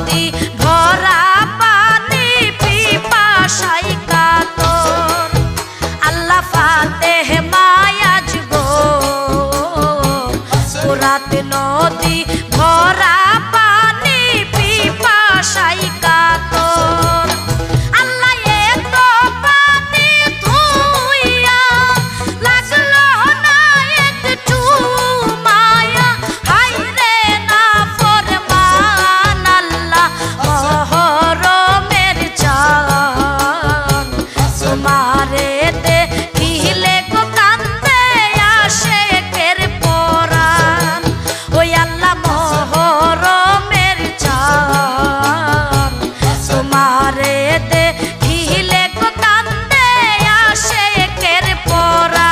নদী ভরা পানি পিপাসায় কাতর আল্লাহ ফাতেহ মায়াজ গো ফুরাত নদী ভরা পানি পিপাসায় কাতর আল্লাহ এত পানি ধুইয়া লাগলো না একটু মায়া হায়রে না ফরমান আল্লাহ মহরমের চাঁদ তোমারে দেখিলে গো কান্দে আশেকের পরাণ ওই আল্লাহ মহরমের চাঁদ তোমারে দেখিলে গো কান্দে আশেকের পরাণ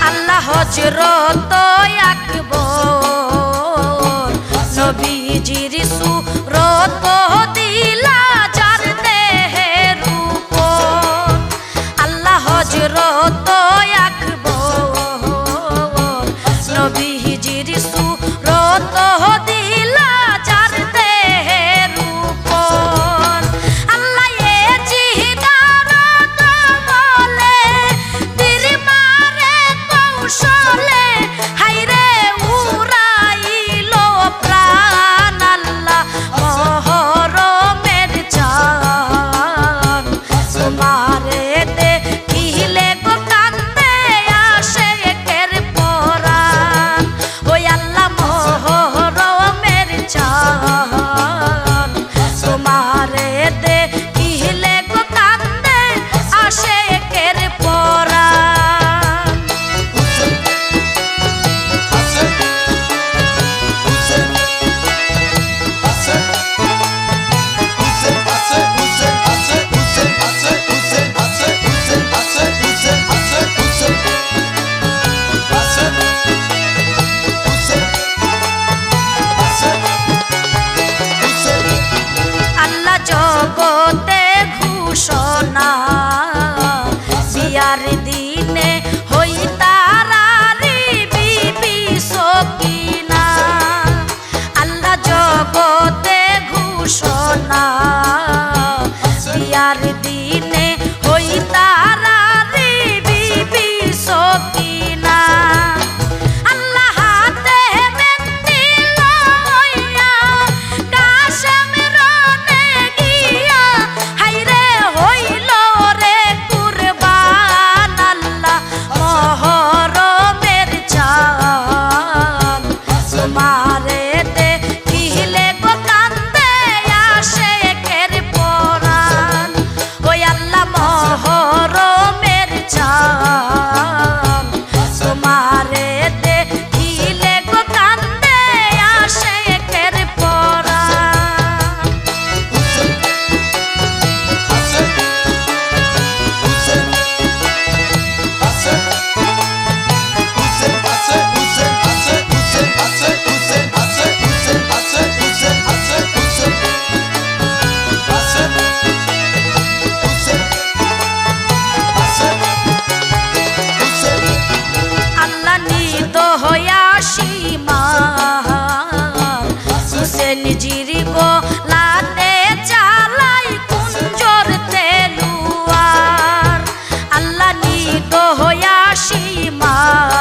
আল্লাহ হযরত আকবর নবীজির সুরত দিলা যার দেহের উপর আল্লাহ হযরত আকবর নবীজির সুরত দিলা যার দেহের উপর আল্লাহ এ জিহদারত বলে তীর মারে কৌশলে হায়রে উড়াইলো প্রাণ আল্লাহ মহরমের চাঁদ তোমারে দেখিলে গো কান্দে আশেকের পরাণ ওই আল্লাহ মহরমের চাঁদ তোমারে দেখিলে গো কান্দে আশেকের পরাণ আল্লাহ জগতে ঘোষণা বিয়ার দিনে হই তারারি বিবি সকিনা আল্লাহ জগতে ঘোষণা বিয়ার দিনে হই তারারি বিবি সকিনা আল্লাহ হাতে মেহেন্দি লইয়া কাশেম রনে গিয়া হায়রে হইল রে কুরবান আল্লাহ মহরমের চাঁদ তোমারে দেখিলে গো কান্দে আশেকের পরাণ ওই আল্লাহ মহরমের চাঁদ তোমারে দেখিলে গো কান্দে আশেকের পরাণ আল্লাহ নিত হইয়া সীমার হুসেন জিরি গোলাতে চালাই কুঞ্জর তেলুয়ার আল্লাহ নিত হইয়া সীমার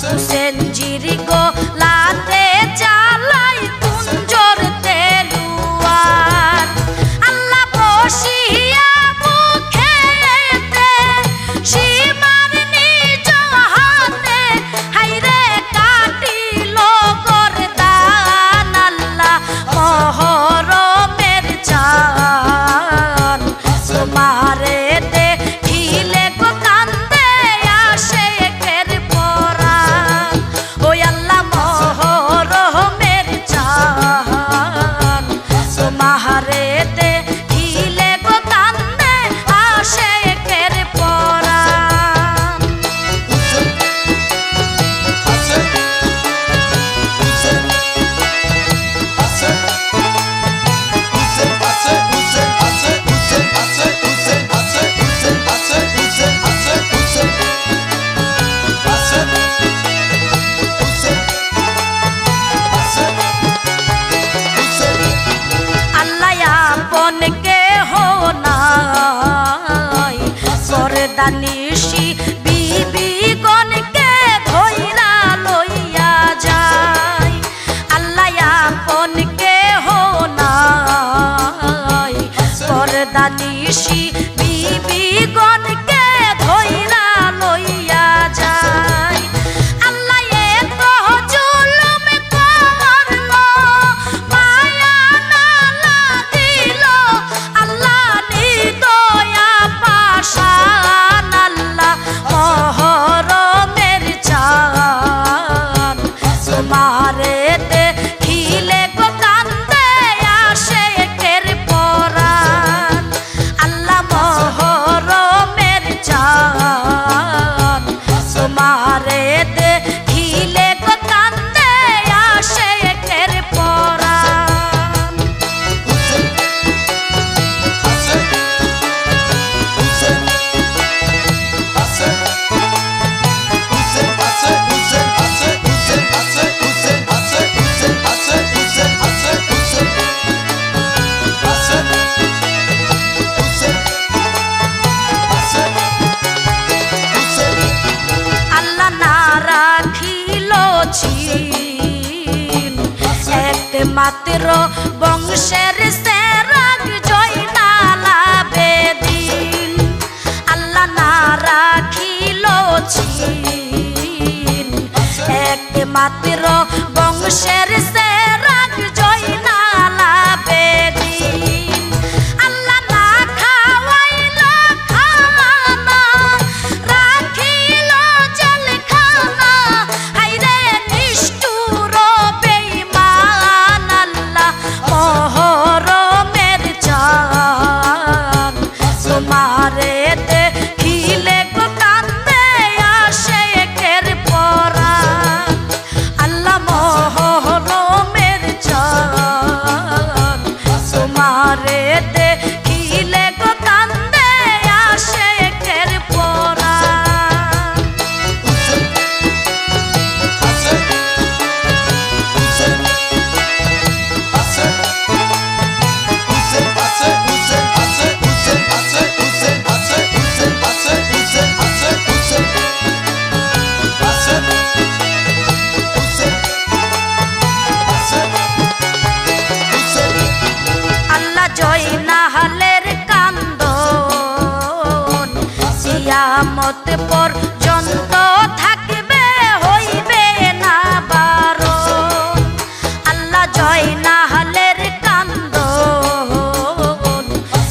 হুসেন জিরি গোলাতে চালাই কুঞ্জর তেলুয়ার আল্লাহ বসিয়া মুখেতে সীমার নিজ হাতে হায়রে কাটিল গরদান আল্লাহ মহরমের চাঁদ তোমারে দেখিলে গো কান্দে আশেকের পরাণ ওই আল্লাহ পরদানিশি বিবিগণকে ধইরা লইয়া যায়। আল্লাহ আপন কেহ নাই, পরদানিশি বিবিগণকে ধইরা লইয়া যায়। আল্লাহ এত জুলুম করলো, মায়া না দিল, আল্লাহ নিদয়া পাশান, আল্লাহ মহরমের চাঁদ। তোমারে দেখিলে গো কান্দে আসে কের পরাণ, আল্লাহ মহরমের চাঁদ। তোমারে দেখিলে গো কান্দে আসে কের পরাণ। আল্লাহ না রাখিল ছিন একমাত্র বংশের সেরাগ জয়নাল আবেদীন। আল্লাহ না রাখিল ছিন একমাত্র বংশের সেরাগ জয়নাল আবেদীন। আল্লাহ না খাওয়াইল খানা, রাখিল জেলখানা, হায়রে নিষ্ঠুর বেঈমান, আল্লাহ মহরমের চাঁদ। তোমারে দেখিলে গো কান্দে আসে কের পরাণ, আল্লাহ মহরমের চাঁদ। তোমারে দেখিলে গো কান্দে আসে কের পরাণ। আল্লাহ জয়নালের কান্দন কিয়ামত পর্যন্ত থাকবে, হইবে না বারণ। আল্লাহ জয়নালের কান্দন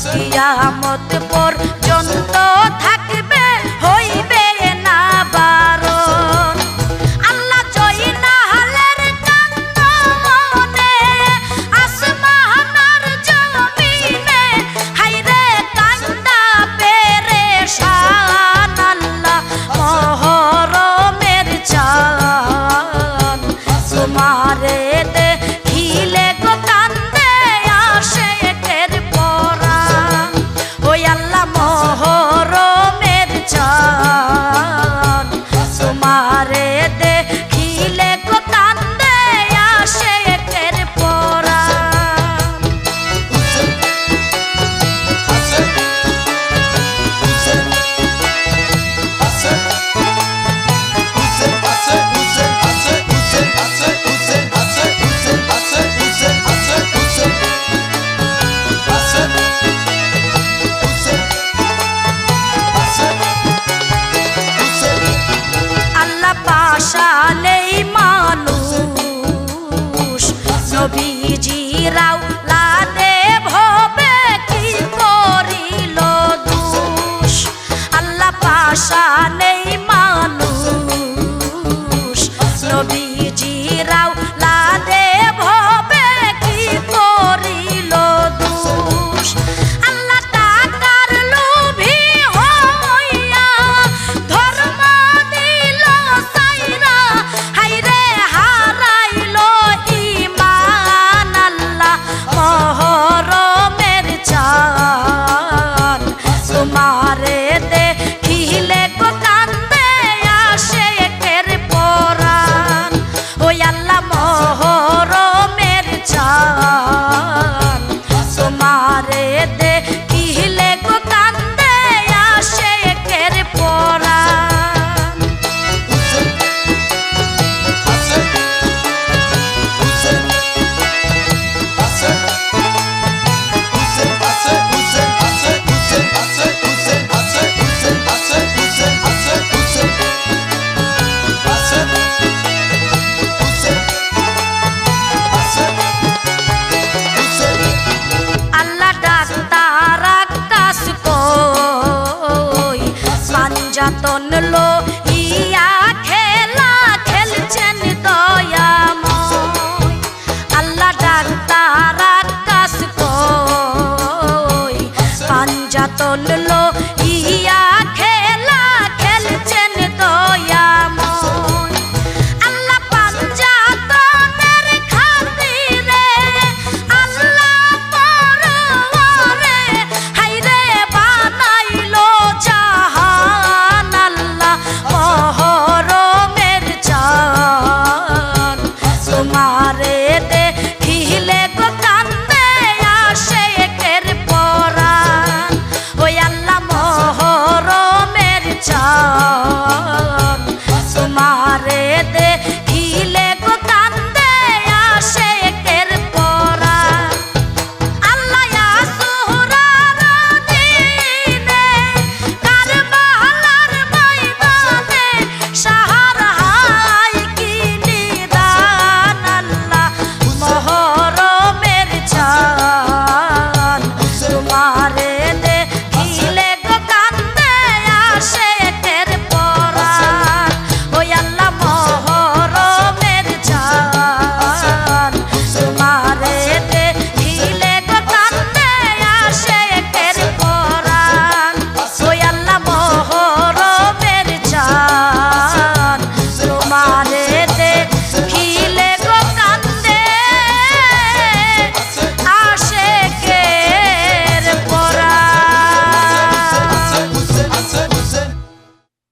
কিয়ামত পর্যন্ত থাকবে, হইবে না বারণ। আল্লাহ জয়নালের কান্দনে আসমান আর জমিনে, হায়রে কান্দা পেরেশান, আল্লাহ মহরমের চাঁদ। তোমারে দেখিলে গো কান্দে আসে কের পরাণ, ওই আল্লাহ মহরমের চাঁদ। তোমারে দেখিলে গো কান্দে আসে কের পরাণ। আল্লাহ পাশানেই মানুষ, নবীজিরা